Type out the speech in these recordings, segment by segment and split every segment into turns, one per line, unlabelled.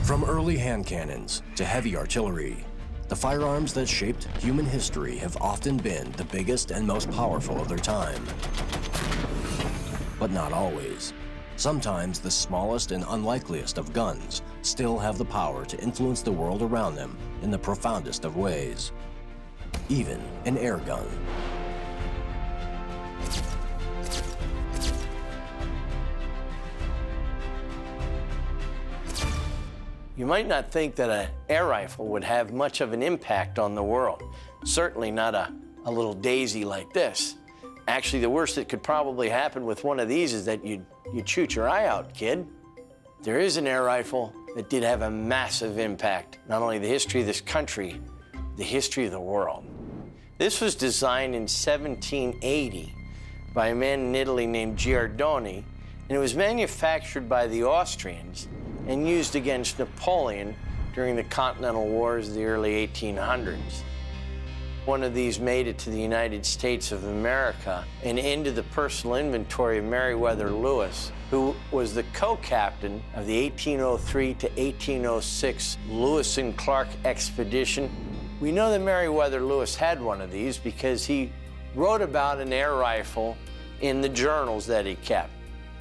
From early hand cannons to heavy artillery, the firearms that shaped human history have often been the biggest and most powerful of their time. But not always. Sometimes the smallest and unlikeliest of guns still have the power to influence the world around them in the profoundest of ways. Even an air gun.
You might not think that an air rifle would have much of an impact on the world. Certainly not a little daisy like this. Actually, the worst that could probably happen with one of these is that you'd shoot your eye out, kid. There is an air rifle that did have a massive impact, not only the history of this country, the history of the world. This was designed in 1780 by a man in Italy named Giordoni, and it was manufactured by the Austrians and used against Napoleon during the Continental Wars of the early 1800s. One of these made it to the United States of America and into the personal inventory of Meriwether Lewis, who was the co-captain of the 1803 to 1806 Lewis and Clark expedition. We know that Meriwether Lewis had one of these because he wrote about an air rifle in the journals that he kept.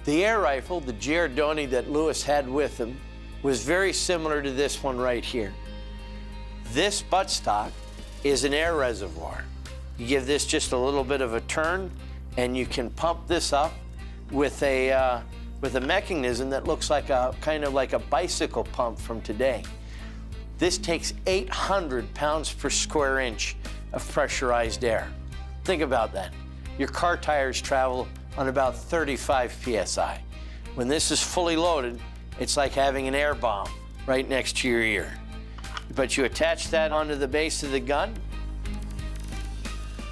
The air rifle, the Giordoni that Lewis had with him, was very similar to this one right here. This buttstock is an air reservoir. You give this just a little bit of a turn, and you can pump this up with a mechanism that looks like kind of like a bicycle pump from today. This takes 800 pounds per square inch of pressurized air. Think about that. Your car tires travel on about 35 PSI. When this is fully loaded, it's like having an air bomb right next to your ear. But you attach that onto the base of the gun,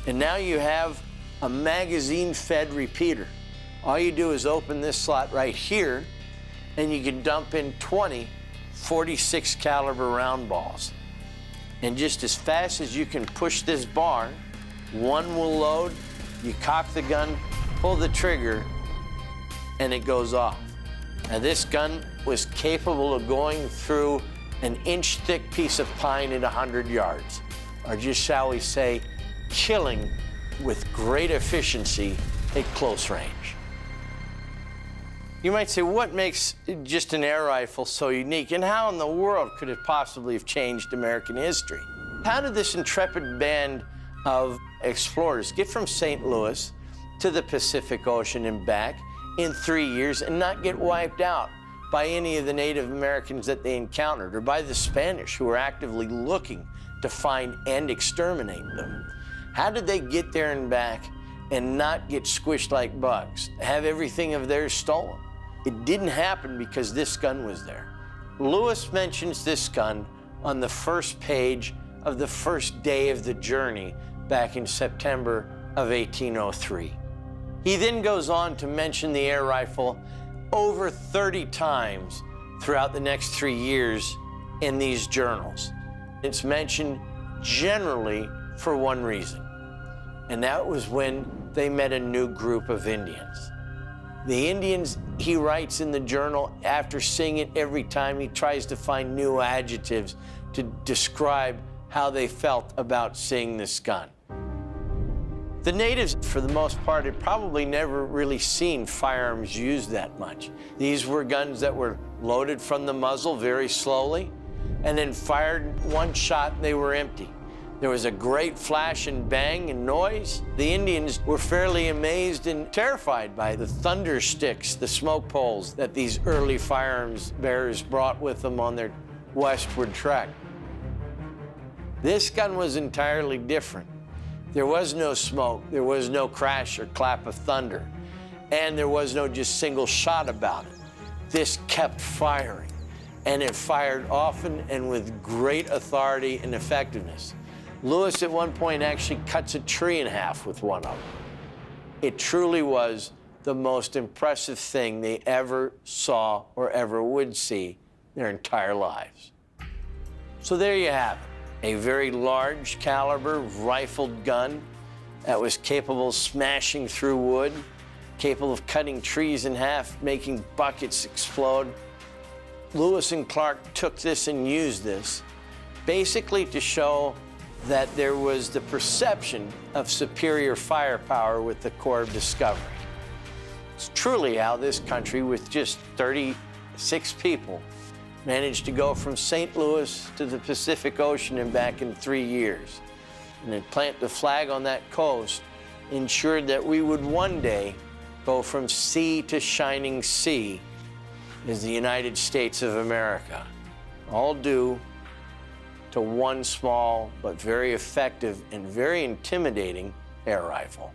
and now you have a magazine-fed repeater. All you do is open this slot right here, and you can dump in 20 46 caliber round balls. And just as fast as you can push this bar, one will load, you cock the gun, pull the trigger, and it goes off. Now, this gun was capable of going through an inch-thick piece of pine at 100 yards, or just, shall we say, killing with great efficiency at close range. You might say, what makes just an air rifle so unique, and how in the world could it possibly have changed American history? How did this intrepid band of explorers get from St. Louis to the Pacific Ocean and back in 3 years and not get wiped out by any of the Native Americans that they encountered, or by the Spanish who were actively looking to find and exterminate them? How did they get there and back and not get squished like bugs, have everything of theirs stolen? It didn't happen because this gun was there. Lewis mentions this gun on the first page of the first day of the journey back in September of 1803. He then goes on to mention the air rifle over 30 times throughout the next 3 years in these journals. It's mentioned generally for one reason, and that was when they met a new group of Indians. The Indians, he writes in the journal, after seeing it every time, he tries to find new adjectives to describe how they felt about seeing this gun. The natives, for the most part, had probably never really seen firearms used that much. These were guns that were loaded from the muzzle very slowly, and then fired one shot and they were empty. There was a great flash and bang and noise. The Indians were fairly amazed and terrified by the thunder sticks, the smoke poles that these early firearms bearers brought with them on their westward trek. This gun was entirely different. There was no smoke, there was no crash or clap of thunder, and there was no just single shot about it. This kept firing, and it fired often and with great authority and effectiveness. Lewis at one point actually cuts a tree in half with one of them. It truly was the most impressive thing they ever saw or ever would see their entire lives. So there you have it, a very large caliber rifled gun that was capable of smashing through wood, capable of cutting trees in half, making buckets explode. Lewis and Clark took this and used this basically to show that there was the perception of superior firepower with the Corps of Discovery. It's truly how this country, with just 36 people, managed to go from St. Louis to the Pacific Ocean and back in 3 years. And then plant the flag on that coast ensured that we would one day go from sea to shining sea as the United States of America, all due to one small but very effective and very intimidating air rifle.